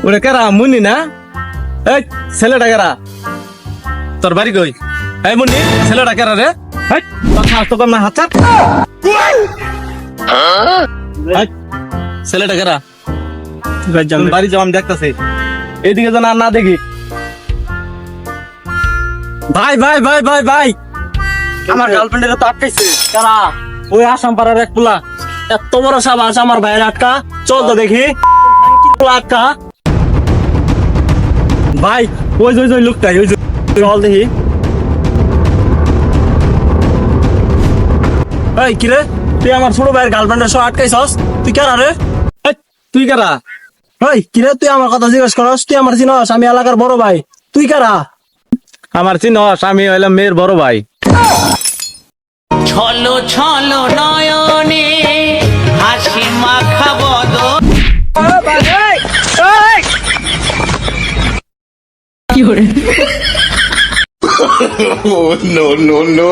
ওরে কারা মুন্নি না? এই ছেলেটা কারা? তোর বাড়ি কই? এই মুন্নি ছেলেটা কারা রে? এই কথা তো কম না, হাত ছাড়। এই, ছেলেটা কারা? বাড়ি যাও, আমি দেখতেছি। এইদিকে যেন আর না দেখি। ভাই ভাই ভাই ভাই ভাই, আমার গার্লফ্রেন্ডের তো আটকাইছে। কারা? ওই আসাম পাড়ার এক পোলা। এত বড় সাবাস আমার ভাইয়ের আটকা। চল তো দেখি আটকা। ভাই ওই যে ওই লোকটাই, ওই যে, চল দেখি। এই কিরে, তুই আমার ছোট ভাইয়ের গার্লফ্রেন্ডের সহ আটকাইছস? তুই কারা রে? এই, তুই কারা? এই কিরে, তুই আমার কথা জিজ্ঞেস করস? তুই আমার চিনস? আমি এলাকার বড় ভাই। তুই কারা? আমার চিনস? আমি হইলাম মেয়ের বড় ভাই। ছলো ছলো নয়নে হাসি মাখা বদন। Oh, no, no, no.